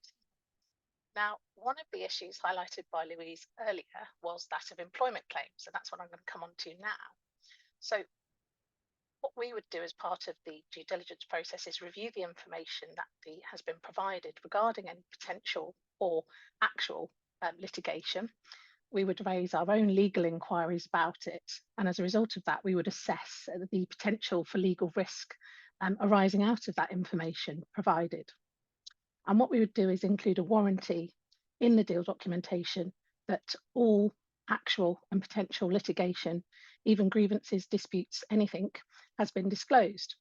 Now, one of the issues highlighted by Louise earlier was that of employment claims, and that's what I'm going to come on to now. So what we would do as part of the due diligence process is review the information that has been provided regarding any potential or actual litigation. We would raise our own legal inquiries about it, and as a result of that, we would assess the potential for legal risk arising out of that information provided. And what we would do is include a warranty in the deal documentation that all actual and potential litigation, even grievances, disputes, anything, has been disclosed,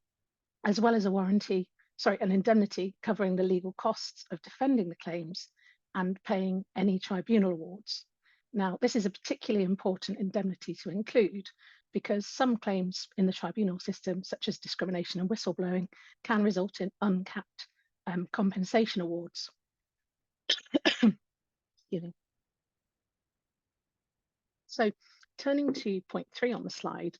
as well as an indemnity covering the legal costs of defending the claims and paying any tribunal awards. Now, this is a particularly important indemnity to include because some claims in the tribunal system, such as discrimination and whistleblowing, can result in uncapped compensation awards. So turning to point 3 on the slide,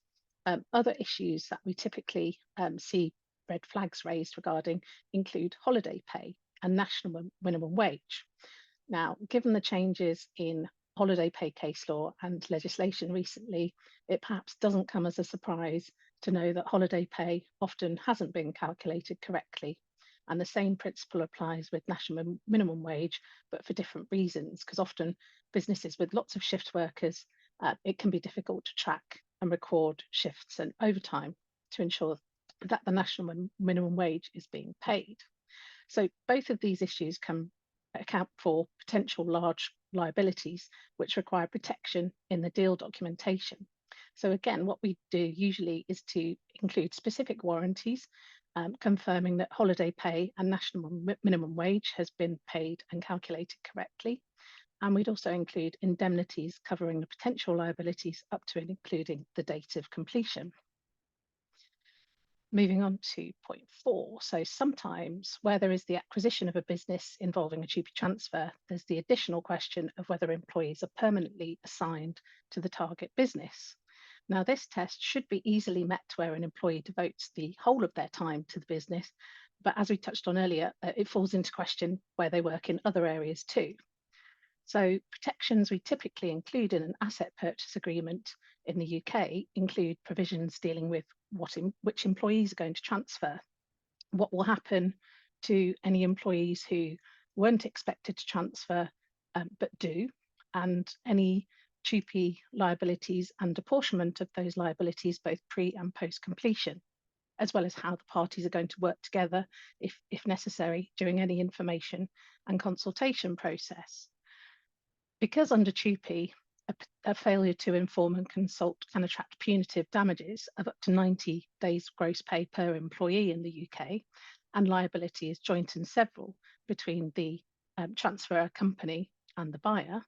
other issues that we typically see red flags raised regarding include holiday pay and national minimum wage. Now, given the changes in holiday pay case law and legislation recently, it perhaps doesn't come as a surprise to know that holiday pay often hasn't been calculated correctly. And the same principle applies with national minimum wage, but for different reasons, because often businesses with lots of shift workers, it can be difficult to track and record shifts and overtime to ensure that the national minimum wage is being paid. So both of these issues can account for potential large liabilities which require protection in the deal documentation. So again, what we do usually is to include specific warranties, confirming that holiday pay and national minimum wage has been paid and calculated correctly. And we'd also include indemnities covering the potential liabilities up to and including the date of completion. Moving on to point 4. So sometimes where there is the acquisition of a business involving a TUPE transfer, there's the additional question of whether employees are permanently assigned to the target business. Now, this test should be easily met where an employee devotes the whole of their time to the business, but as we touched on earlier, it falls into question where they work in other areas too. So protections we typically include in an asset purchase agreement in the UK include provisions dealing with which employees are going to transfer, what will happen to any employees who weren't expected to transfer but do, and any TUPE liabilities and apportionment of those liabilities both pre and post completion, as well as how the parties are going to work together if necessary during any information and consultation process. Because under TUPE, a failure to inform and consult can attract punitive damages of up to 90 days gross pay per employee in the UK, and liability is joint and several between the transfer company and the buyer.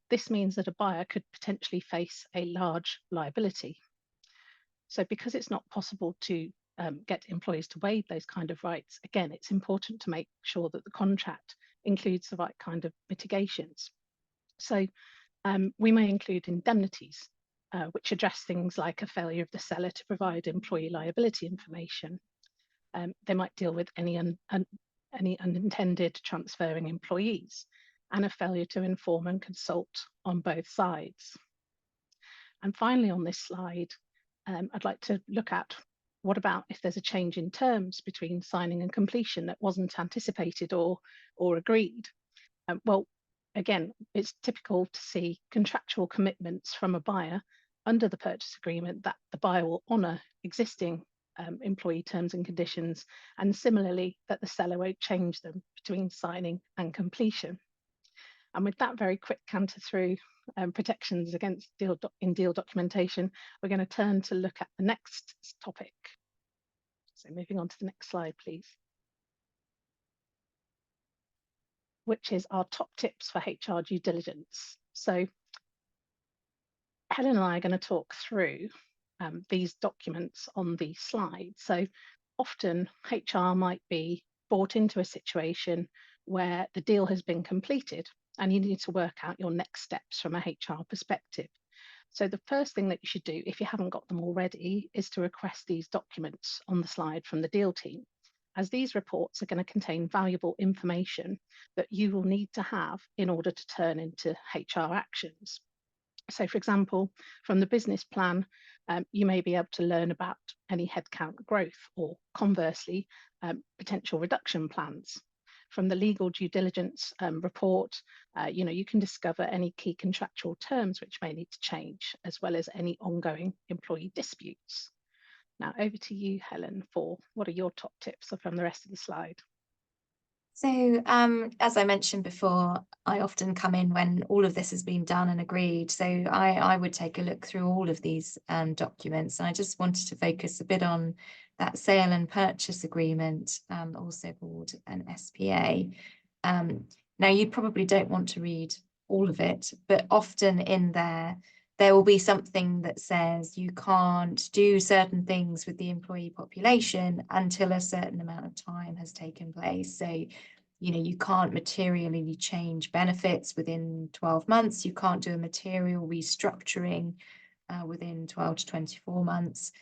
This means that a buyer could potentially face a large liability. So because it's not possible to get employees to waive those kind of rights, again, it's important to make sure that the contract includes the right kind of mitigations. So we may include indemnities, which address things like a failure of the seller to provide employee liability information. They might deal with any unintended transferring employees and a failure to inform and consult on both sides. And finally, on this slide, I'd like to look at what about if there's a change in terms between signing and completion that wasn't anticipated or agreed? Well, again, it's typical to see contractual commitments from a buyer under the purchase agreement that the buyer will honour existing employee terms and conditions, and similarly that the seller won't change them between signing and completion. And with that very quick canter through protections against deal documentation, we're going to turn to look at the next topic. So moving on to the next slide, please. Which is our top tips for HR due diligence. So Helen and I are going to talk through these documents on the slide. So often HR might be brought into a situation where the deal has been completed and you need to work out your next steps from a HR perspective. So the first thing that you should do, if you haven't got them already, is to request these documents on the slide from the deal team, as these reports are going to contain valuable information that you will need to have in order to turn into HR actions. So for example, from the business plan, you may be able to learn about any headcount growth or conversely, potential reduction plans. From the legal due diligence report, you can discover any key contractual terms which may need to change, as well as any ongoing employee disputes. Now over to you, Helen, for what are your top tips from the rest of the slide? So as I mentioned before, I often come in when all of this has been done and agreed. So I would take a look through all of these documents. And I just wanted to focus a bit on that sale and purchase agreement, also called an SPA. Now, you probably don't want to read all of it, but often in there will be something that says you can't do certain things with the employee population until a certain amount of time has taken place. So, you can't materially change benefits within 12 months. You can't do a material restructuring within 12 to 24 months.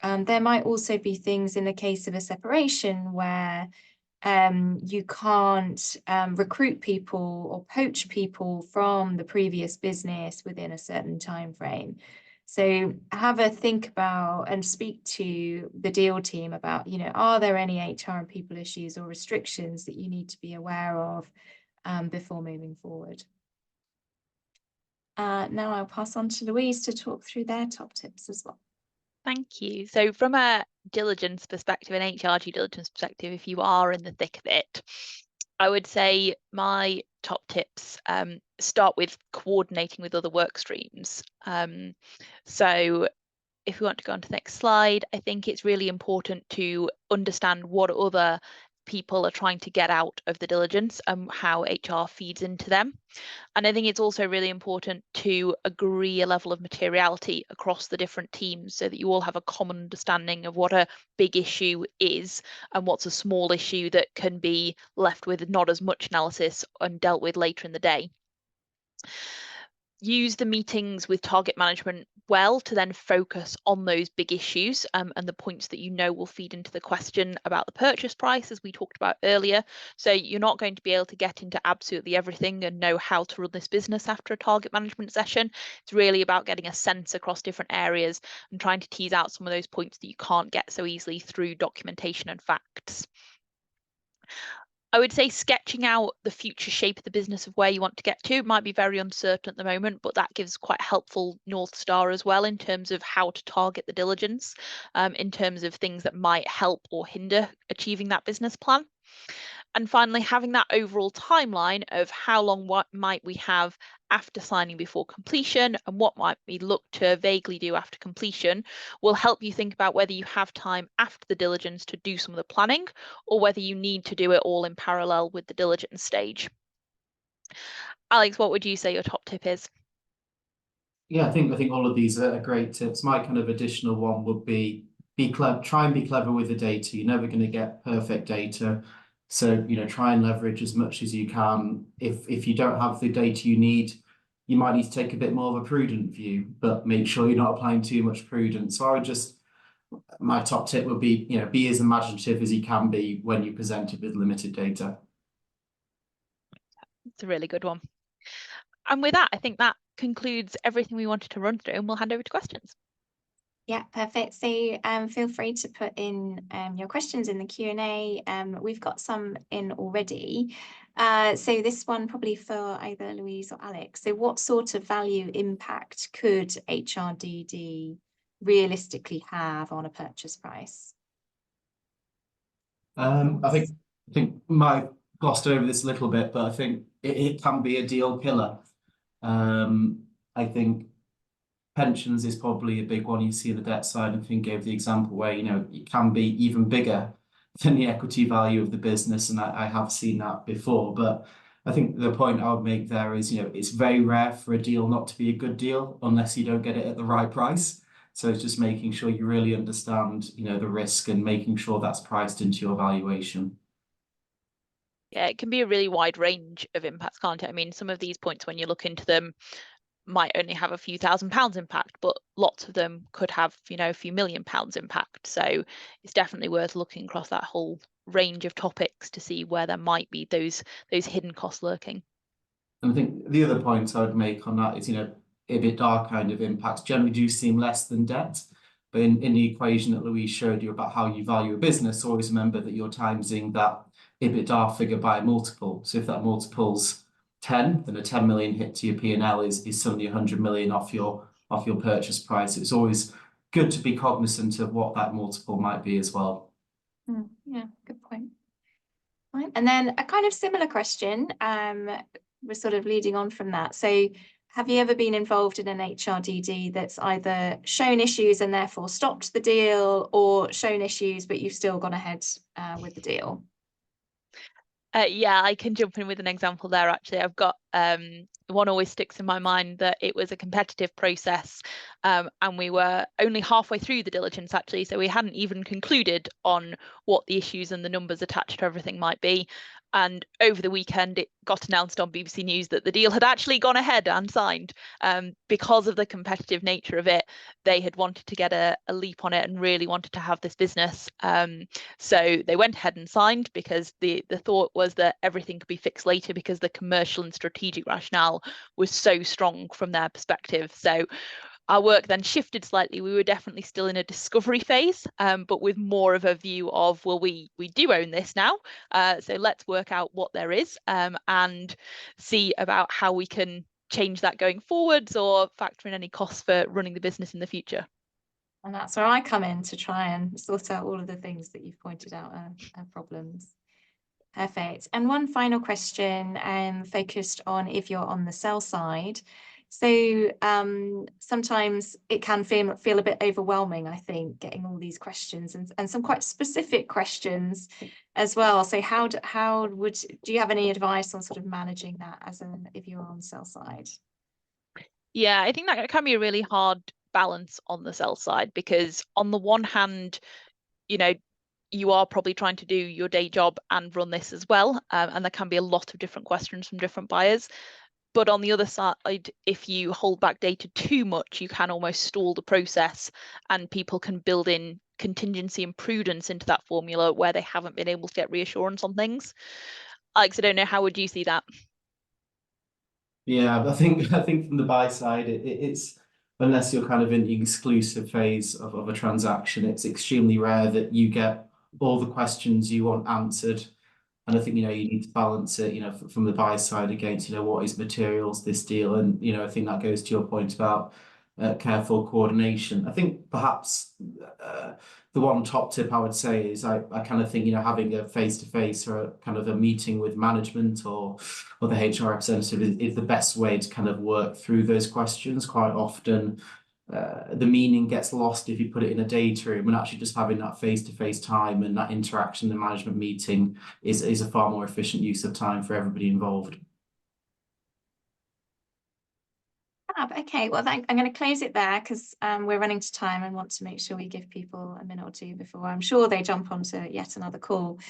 There might also be things in the case of a separation where you can't recruit people or poach people from the previous business within a certain time frame. So have a think about and speak to the deal team about, are there any HR and people issues or restrictions that you need to be aware of before moving forward. Now I'll pass on to Louise to talk through their top tips as well. Thank you. So from a diligence perspective, an HR due diligence perspective, if you are in the thick of it, I would say my top tips start with coordinating with other work streams. So if we want to go on to the next slide, I think it's really important to understand what other people are trying to get out of the diligence and how HR feeds into them. And I think it's also really important to agree a level of materiality across the different teams so that you all have a common understanding of what a big issue is and what's a small issue that can be left with not as much analysis and dealt with later in the day. Use the meetings with target management well to then focus on those big issues and the points that you know will feed into the question about the purchase price, as we talked about earlier. So you're not going to be able to get into absolutely everything and know how to run this business after a target management session. It's really about getting a sense across different areas and trying to tease out some of those points that you can't get so easily through documentation and facts. I would say sketching out the future shape of the business of where you want to get to might be very uncertain at the moment, but that gives quite helpful North Star as well in terms of how to target the diligence, in terms of things that might help or hinder achieving that business plan. And finally, having that overall timeline of how long what might we have after signing before completion and what might we look to vaguely do after completion will help you think about whether you have time after the diligence to do some of the planning or whether you need to do it all in parallel with the diligence stage. Alex, what would you say your top tip is? Yeah, I think all of these are great tips. My kind of additional one would be clever, try and be clever with the data. You're never going to get perfect data. So, try and leverage as much as you can. If you don't have the data you need, you might need to take a bit more of a prudent view, but make sure you're not applying too much prudence. So my top tip would be, be as imaginative as you can be when you present it with limited data. It's a really good one. And with that, I think that concludes everything we wanted to run through, and we'll hand over to questions. Yeah, perfect. So feel free to put in your questions in the Q&A. We've got some in already. So this one probably for either Louise or Alex. So what sort of value impact could HRDD realistically have on a purchase price? I think Mike glossed over this a little bit, but I think it can be a deal killer. I think pensions is probably a big one you see on the debt side. I think gave the example where it can be even bigger than the equity value of the business, and I have seen that before. But I think the point I would make there is it's very rare for a deal not to be a good deal unless you don't get it at the right price. So it's just making sure you really understand the risk and making sure that's priced into your valuation. Yeah, it can be a really wide range of impacts, can't it? I mean, some of these points, when you look into them, might only have a few £1,000s impact, but lots of them could have, a few £1,000,000 impact. So it's definitely worth looking across that whole range of topics to see where there might be those hidden costs lurking. And I think the other point I would make on that is, EBITDA kind of impacts generally do seem less than debt. But in the equation that Louise showed you about how you value a business, always remember that you're timesing that EBITDA figure by a multiple. So if that multiple's 10, then a 10 million hit to your P&L is suddenly 100 million off your purchase price. It's always good to be cognizant of what that multiple might be as well. Yeah, good point. Fine. And then a kind of similar question, we're sort of leading on from that. So have you ever been involved in an HRDD that's either shown issues and therefore stopped the deal, or shown issues but you've still gone ahead with the deal? Yeah, I can jump in with an example there. Actually, I've got one always sticks in my mind that it was a competitive process, and we were only halfway through the diligence actually, so we hadn't even concluded on what the issues and the numbers attached to everything might be. And over the weekend, it got announced on BBC News that the deal had actually gone ahead and signed. Because of the competitive nature of it, they had wanted to get a leap on it and really wanted to have this business. So they went ahead and signed because the thought was that everything could be fixed later because the commercial and strategic rationale was so strong from their perspective. So our work then shifted slightly. We were definitely still in a discovery phase, but with more of a view of, well, we do own this now. So let's work out what there is and see about how we can change that going forwards or factor in any costs for running the business in the future. And that's where I come in to try and sort out all of the things that you've pointed out are problems. Perfect. And one final question focused on if you're on the sell side. So sometimes it can feel a bit overwhelming, I think, getting all these questions and some quite specific questions as well. So do you have any advice on sort of managing that if you're on the sell side? Yeah, I think that can be a really hard balance on the sell side, because on the one hand, you are probably trying to do your day job and run this as well, and there can be a lot of different questions from different buyers. But on the other side, if you hold back data too much, you can almost stall the process, and people can build in contingency and prudence into that formula where they haven't been able to get reassurance on things. Alex, I don't know, how would you see that? Yeah, I think from the buy side, it's unless you're kind of in the exclusive phase of a transaction, it's extremely rare that you get all the questions you want answered. And I think, you need to balance it, from the buy side against, what is materials this deal. And, I think that goes to your point about careful coordination. I think perhaps the one top tip I would say is I kind of think, having a face-to-face or a kind of a meeting with management or the HR representative is the best way to kind of work through those questions. Quite often, the meaning gets lost if you put it in a data room, and actually just having that face-to-face time and that interaction in the management meeting is a far more efficient use of time for everybody involved. Okay, well, I'm going to close it there because we're running to time and want to make sure we give people a minute or two before I'm sure they jump onto yet another call.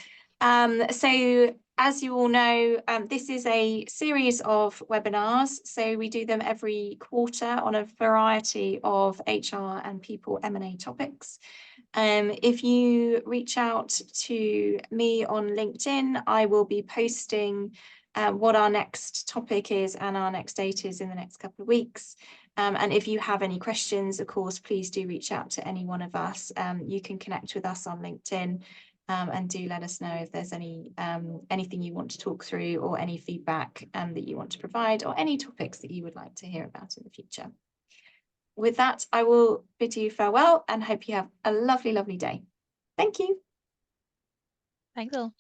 So as you all know, this is a series of webinars. So we do them every quarter on a variety of HR and people M&A topics. If you reach out to me on LinkedIn, I will be posting what our next topic is and our next date is in the next couple of weeks. And if you have any questions, of course, please do reach out to any one of us. You can connect with us on LinkedIn and do let us know if there's anything you want to talk through or any feedback that you want to provide or any topics that you would like to hear about in the future. With that, I will bid you farewell and hope you have a lovely, lovely day. Thank you. Thanks all.